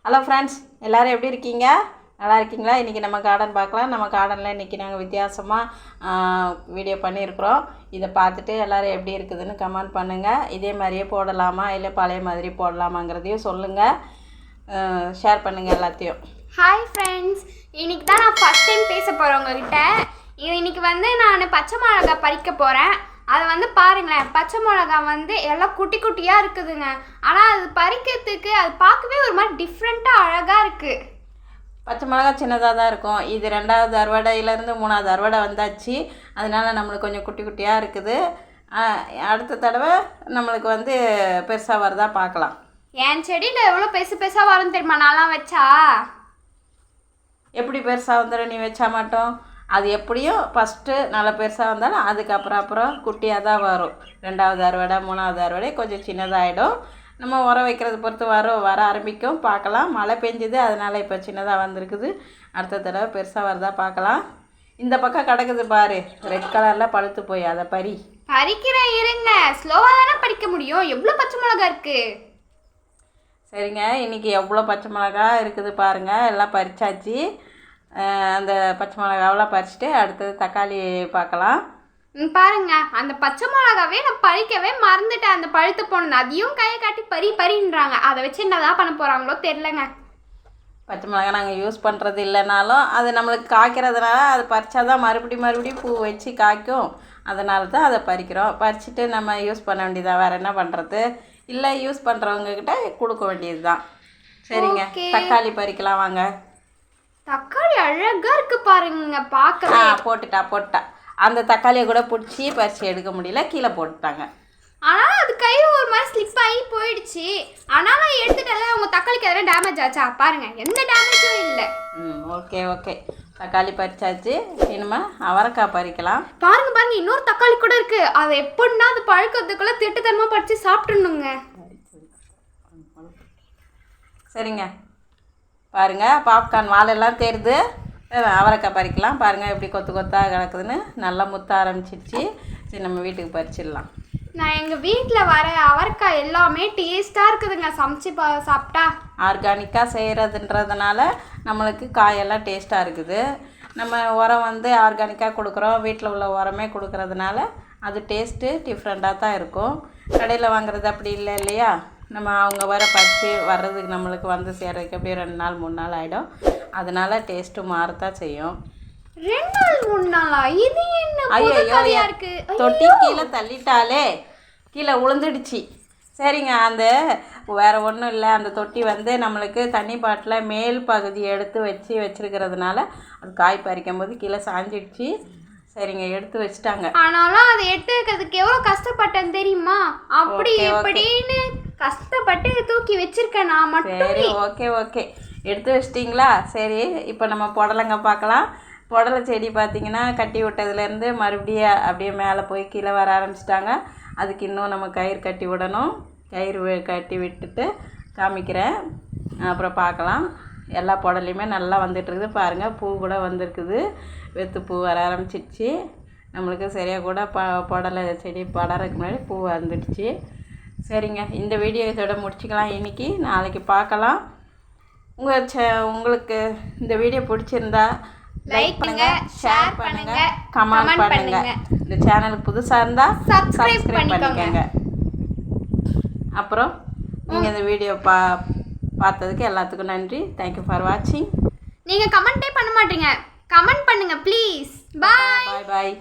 Hello friends, எல்லோரும் எப்படி இருக்கீங்க? நல்லா இருக்கீங்களா? இன்றைக்கி நம்ம கார்டன் பார்க்கலாம். நம்ம கார்டனில் இன்றைக்கி நாங்கள் வித்தியாசமாக வீடியோ பண்ணியிருக்கிறோம். இதை பார்த்துட்டு எல்லோரும் எப்படி இருக்குதுன்னு கமெண்ட் பண்ணுங்கள். இதே மாதிரியே போடலாமா இல்லை பழைய மாதிரி போடலாமாங்கிறதையும் சொல்லுங்கள். ஷேர் பண்ணுங்கள் எல்லாத்தையும். ஹாய் ஃப்ரெண்ட்ஸ், இன்றைக்கி தான் நான் ஃபஸ்ட் டைம் பேச போகிறேன் உங்கள்கிட்ட. இன்றைக்கி நான் பச்சை மிளகா பறிக்க போகிறேன். அதை பாருங்களேன், பச்சை மிளகா எல்லாம் குட்டி குட்டியாக இருக்குதுங்க. ஆனால் அது பறிக்கிறதுக்கு அது பார்க்கவே ஒரு மாதிரி டிஃப்ரெண்ட்டாக அழகாக இருக்குது. பச்சை மிளகா சின்னதாக தான் இருக்கும். இது 2வது அறுவடையிலேருந்து 3வது அறுவடை வந்தாச்சு. அதனால் நம்மளுக்கு கொஞ்சம் குட்டி குட்டியாக இருக்குது. அடுத்த தடவை நம்மளுக்கு பெருசாக வருதா பார்க்கலாம். என் செடியில் எவ்வளோ பெருசாக வரும் தெரியுமா? நான்லாம் வச்சா எப்படி பெருசாக வந்துடும்? நீ வச்சா மாட்டோம். அது எப்படியும் ஃபஸ்ட்டு நல்லா பெருசாக வந்தாலும் அதுக்கப்புறம் குட்டியாக தான் வரும். 2வது அறுவடை 3வது அறுவடை கொஞ்சம் சின்னதாகிடும். நம்ம உரம் வைக்கிறது பொறுத்து வர ஆரம்பிக்கும். பார்க்கலாம். மழை பெஞ்சுது, அதனால் இப்போ சின்னதாக வந்திருக்குது. அடுத்த தடவை பெருசாக வருதா பார்க்கலாம். இந்த பக்கம் கிடக்குது பாரு, ரெட் கலரில் பழுத்து போய், அதை பறிக்கிறேன். இருங்க, ஸ்லோவாக தானே பறிக்க முடியும். எவ்வளோ பச்சை மிளகா இருக்குது? சரிங்க, இன்றைக்கி எவ்வளோ பச்சை மிளகா இருக்குது பாருங்கள். எல்லாம் பறிச்சாச்சு. அந்த பச்சை மிளகாவெல்லாம் பறிச்சுட்டு அடுத்தது தக்காளி பார்க்கலாம். பாருங்க, அந்த பச்சை மிளகாவே நான் பறிக்கவே மறந்துட்டேன். அந்த பழுத்து போனது அதையும் கையை காட்டி பறின்றாங்க. அதை வச்சு என்னதான் பண்ண போகிறாங்களோ தெரிலங்க. பச்சை மிளகா நாங்கள் யூஸ் பண்ணுறது இல்லைனாலும் அது நம்மளுக்கு காய்க்கிறதுனால அது பறிச்சா தான் மறுபடியும் பூ வச்சு காய்க்கும். அதனால தான் அதை பறிக்கிறோம். பறிச்சுட்டு நம்ம யூஸ் பண்ண வேண்டியதாக, வேறு என்ன பண்ணுறது? இல்லை, யூஸ் பண்ணுறவங்கக்கிட்ட கொடுக்க வேண்டியது தான். சரிங்க, தக்காளி பறிக்கலாம் வாங்க. தக்காளி அழகா இருக்கு பாருங்க, பார்க்கவே. போட்டுட்டா அந்த தக்காளியை கூட பிடிச்சி பறிச்சு எடுக்க முடியல, கீழே போட்டுட்டாங்க. ஆனால் அது கையில் ஒரு மாதிரி ஸ்லிப் ஆகி போயிடுச்சு. ஆனால் நான் எடுத்துட்டேன். உங்கள் தக்காளிக்கு எதனா டேமேஜ் ஆச்சா? பாருங்க, எந்த டேமேஜும் இல்லை. ஓகே, தக்காளி பறிச்சாச்சு. இனிமே அவரைக்காய் பறிக்கலாம். பாருங்க, இன்னொரு தக்காளி கூட இருக்கு. அதை எப்படின்னா அது பழுக்கிறதுக்குள்ள திட்டுத்தனமாக பறிச்சு சாப்பிட்டுணுங்க. சரிங்க, பாருங்கள், பாப்கார்ன் வாழெல்லாம் தெரியுது. அவரைக்காய் பறிக்கலாம். பாருங்கள் எப்படி கொத்தாக கிடக்குதுன்னு. நல்லா முத்த ஆரம்பிச்சிடுச்சு. சரி, நம்ம வீட்டுக்கு பறிச்சிடலாம். நான் எங்கள் வீட்டில் வர அவரைக்காய் எல்லாமே டேஸ்ட்டாக இருக்குதுங்க. சமைச்சு சாப்பிட்டா ஆர்கானிக்காக செய்கிறதுன்றதுனால நம்மளுக்கு காயெல்லாம் டேஸ்ட்டாக இருக்குது. நம்ம உரம் ஆர்கானிக்காக கொடுக்குறோம். வீட்டில் உள்ள உரமே கொடுக்குறதுனால அது டேஸ்ட்டு டிஃப்ரெண்ட்டாக தான் இருக்கும். கடையில் வாங்குறது அப்படி இல்லை இல்லையா? நம்ம அவங்க பறித்து வர்றதுக்கு நம்மளுக்கு சேர்றதுக்கு எப்படியும் 2 நாள் 3 நாள் ஆகிடும். அதனால் டேஸ்ட்டு மாறத்தான் செய்யும். 2 நாள் 3 நாளா? இது என்ன ஐயோ, தொட்டி கீழே தள்ளிட்டாலே கீழே உளுந்துடுச்சு. சரிங்க, அந்த வேறு ஒன்றும் இல்லை. அந்த தொட்டி நம்மளுக்கு தண்ணி பாட்டில் மேல் பகுதி எடுத்து வச்சுருக்கிறதுனால அது காய் பறிக்கும் போது கீழே சாஞ்சிடுச்சு. சரிங்க, எடுத்து வச்சுட்டாங்க. ஆனாலும் அதை எடுத்து வைக்கிறதுக்கு எவ்வளோ கஷ்டப்பட்டேன் தெரியுமா? அப்படி எப்படின்னு கஷ்டப்பட்டு தூக்கி வச்சிருக்கேன் நான் மட்டும். சரி, ஓகே, எடுத்து வச்சிட்டிங்களா? சரி, இப்போ நம்ம புடலங்க பார்க்கலாம். புடலை செடி பார்த்திங்கன்னா கட்டி விட்டதுலேருந்து மறுபடியும் அப்படியே மேலே போய் கீழே வர ஆரம்பிச்சிட்டாங்க. அதுக்கு இன்னும் நம்ம கயிறு கட்டி விடணும். கயிறு கட்டி விட்டுட்டு காமிக்கிறேன், அப்புறம் பார்க்கலாம். எல்லா புடலையுமே நல்லா வந்துட்டுருக்குது. பாருங்கள், பூ கூட வந்திருக்குது. வெத்து பூ வர ஆரம்பிச்சிடுச்சு. நம்மளுக்கு சரியாக கூட புடலை செடி படறதுக்கு முன்னாடி பூ வந்துடுச்சு. சரிங்க, இந்த வீடியோ இதோட முடிச்சுக்கலாம். இன்றைக்கி நாளைக்கு பார்க்கலாம். உங்களுக்கு இந்த வீடியோ பிடிச்சிருந்தா லைக் பண்ணுங்கள், ஷேர் பண்ணுங்கள், கமெண்ட் பண்ணுங்கள். இந்த சேனலுக்கு புதுசாக இருந்தால் சப்ஸ்கிரைப் பண்ணிக்கோங்க. அப்புறம் நீங்கள் இந்த வீடியோ பார்த்ததுக்கு எல்லாத்துக்கும் நன்றி. தேங்க்யூ ஃபார் வாட்சிங். நீங்கள் கமெண்ட்டே பண்ண மாட்டீங்க. கமெண்ட் பண்ணுங்கள் ப்ளீஸ். பாய்.